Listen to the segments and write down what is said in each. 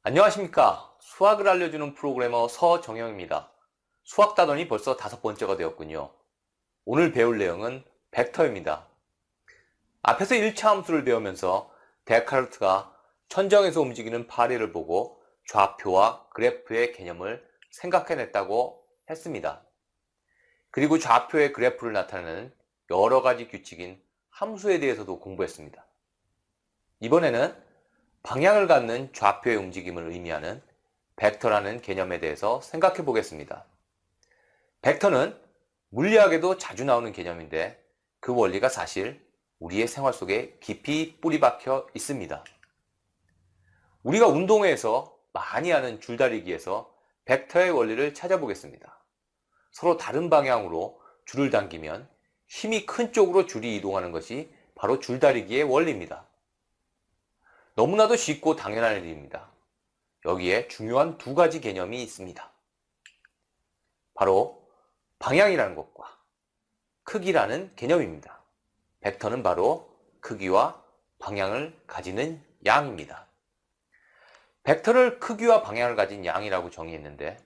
안녕하십니까. 수학을 알려주는 프로그래머 서정영입니다. 수학 따더니 벌써 5번째가 되었군요. 오늘 배울 내용은 벡터입니다. 앞에서 1차 함수를 배우면서 데카르트가 천정에서 움직이는 파리를 보고 좌표와 그래프의 개념을 생각해냈다고 했습니다. 그리고 좌표의 그래프를 나타내는 여러 가지 규칙인 함수에 대해서도 공부했습니다. 이번에는 방향을 갖는 좌표의 움직임을 의미하는 벡터라는 개념에 대해서 생각해 보겠습니다. 벡터는 물리학에도 자주 나오는 개념인데 그 원리가 사실 우리의 생활 속에 깊이 뿌리 박혀 있습니다. 우리가 운동회에서 많이 하는 줄다리기에서 벡터의 원리를 찾아보겠습니다. 서로 다른 방향으로 줄을 당기면 힘이 큰 쪽으로 줄이 이동하는 것이 바로 줄다리기의 원리입니다. 너무나도 쉽고 당연한 일입니다. 여기에 중요한 두 가지 개념이 있습니다. 바로 방향이라는 것과 크기라는 개념입니다. 벡터는 바로 크기와 방향을 가지는 양입니다. 벡터를 크기와 방향을 가진 양이라고 정의했는데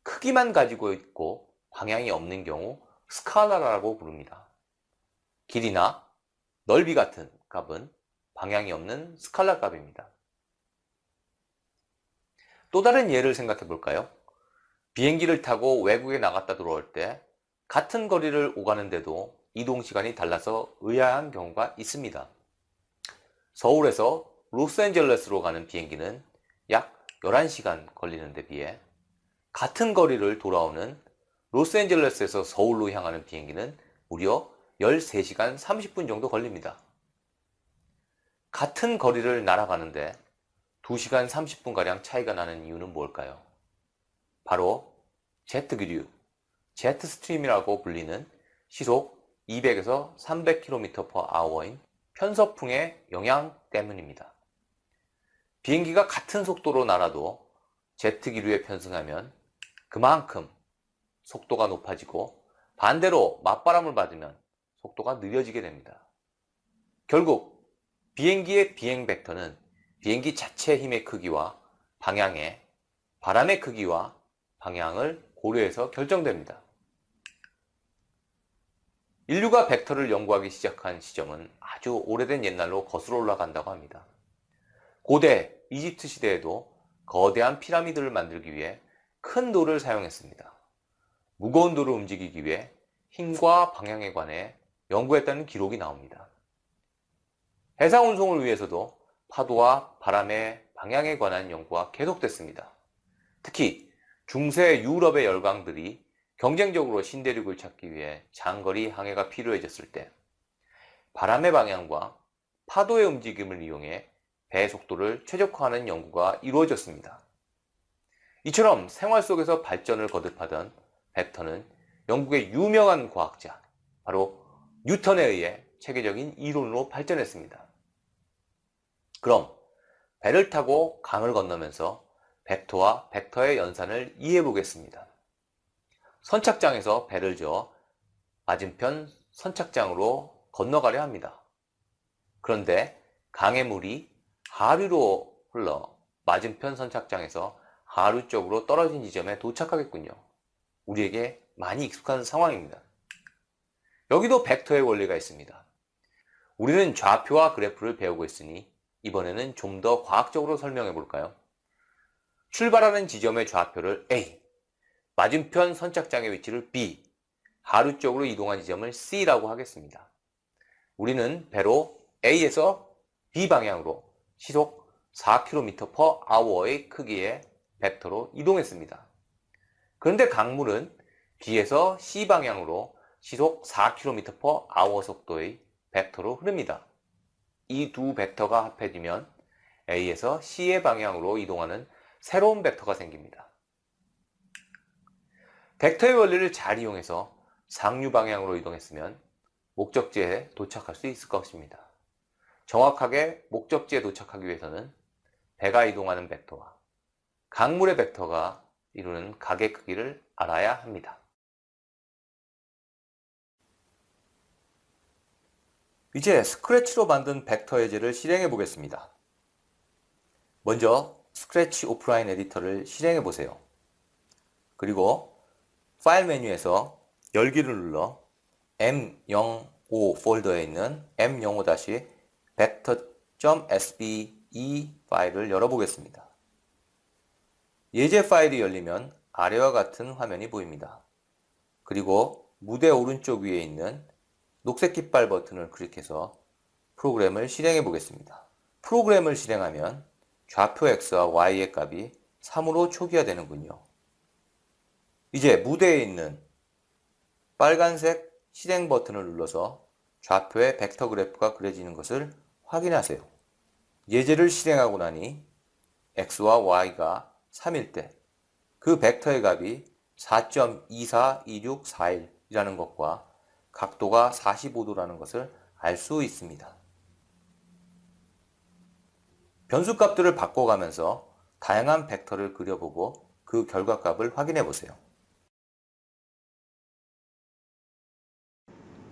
크기만 가지고 있고 방향이 없는 경우 스칼라라고 부릅니다. 길이나 넓이 같은 값은 방향이 없는 스칼라 값입니다. 또 다른 예를 생각해 볼까요? 비행기를 타고 외국에 나갔다 들어올 때 같은 거리를 오가는데도 이동시간이 달라서 의아한 경우가 있습니다. 서울에서 로스앤젤레스로 가는 비행기는 약 11시간 걸리는 데 비해 같은 거리를 돌아오는 로스앤젤레스에서 서울로 향하는 비행기는 무려 13시간 30분 정도 걸립니다. 같은 거리를 날아가는데 2시간 30분가량 차이가 나는 이유는 뭘까요? 바로 제트기류, 제트스트림이라고 불리는 시속 200에서 300km/h인 편서풍의 영향 때문입니다. 비행기가 같은 속도로 날아도 제트기류에 편승하면 그만큼 속도가 높아지고 반대로 맞바람을 받으면 속도가 느려지게 됩니다. 결국 비행기의 비행 벡터는 비행기 자체의 힘의 크기와 방향에 바람의 크기와 방향을 고려해서 결정됩니다. 인류가 벡터를 연구하기 시작한 시점은 아주 오래된 옛날로 거슬러 올라간다고 합니다. 고대 이집트 시대에도 거대한 피라미드를 만들기 위해 큰 돌을 사용했습니다. 무거운 돌을 움직이기 위해 힘과 방향에 관해 연구했다는 기록이 나옵니다. 해상 운송을 위해서도 파도와 바람의 방향에 관한 연구가 계속됐습니다. 특히 중세 유럽의 열강들이 경쟁적으로 신대륙을 찾기 위해 장거리 항해가 필요해졌을 때 바람의 방향과 파도의 움직임을 이용해 배 속도를 최적화하는 연구가 이루어졌습니다. 이처럼 생활 속에서 발전을 거듭하던 벡터는 영국의 유명한 과학자 바로 뉴턴에 의해 체계적인 이론으로 발전했습니다. 그럼 배를 타고 강을 건너면서 벡터와 벡터의 연산을 이해해 보겠습니다. 선착장에서 배를 저어 맞은편 선착장으로 건너가려 합니다. 그런데 강의 물이 하류로 흘러 맞은편 선착장에서 하류 쪽으로 떨어진 지점에 도착하겠군요. 우리에게 많이 익숙한 상황입니다. 여기도 벡터의 원리가 있습니다. 우리는 좌표와 그래프를 배우고 있으니 이번에는 좀 더 과학적으로 설명해 볼까요? 출발하는 지점의 좌표를 A, 맞은편 선착장의 위치를 B, 하류 쪽으로 이동한 지점을 C라고 하겠습니다. 우리는 배로 A에서 B 방향으로 시속 4km/h의 크기의 벡터로 이동했습니다. 그런데 강물은 B에서 C 방향으로 시속 4km/h 속도의 벡터로 흐릅니다. 이 두 벡터가 합해지면 A에서 C의 방향으로 이동하는 새로운 벡터가 생깁니다. 벡터의 원리를 잘 이용해서 상류 방향으로 이동했으면 목적지에 도착할 수 있을 것입니다. 정확하게 목적지에 도착하기 위해서는 배가 이동하는 벡터와 강물의 벡터가 이루는 각의 크기를 알아야 합니다. 이제 스크래치로 만든 벡터 예제를 실행해 보겠습니다. 먼저 스크래치 오프라인 에디터를 실행해 보세요. 그리고 파일 메뉴에서 열기를 눌러 M05 폴더에 있는 M05-vector.sbe 파일을 열어보겠습니다. 예제 파일이 열리면 아래와 같은 화면이 보입니다. 그리고 무대 오른쪽 위에 있는 녹색 깃발 버튼을 클릭해서 프로그램을 실행해 보겠습니다. 프로그램을 실행하면 좌표 X와 Y의 값이 3으로 초기화되는군요. 이제 무대에 있는 빨간색 실행 버튼을 눌러서 좌표의 벡터 그래프가 그려지는 것을 확인하세요. 예제를 실행하고 나니 X와 Y가 3일 때 그 벡터의 값이 4.242641이라는 것과 각도가 45도라는 것을 알 수 있습니다. 변수값들을 바꿔가면서 다양한 벡터를 그려보고 그 결과값을 확인해 보세요.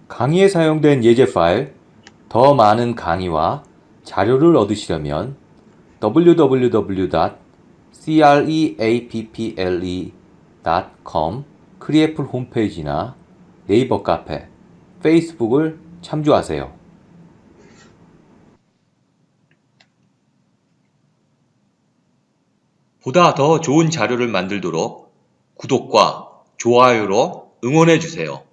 강의에 사용된 예제 파일, 더 많은 강의와 자료를 얻으시려면 www.creapple.com 크리에플 홈페이지나 네이버 카페, 페이스북을 참조하세요. 보다 더 좋은 자료를 만들도록 구독과 좋아요로 응원해 주세요.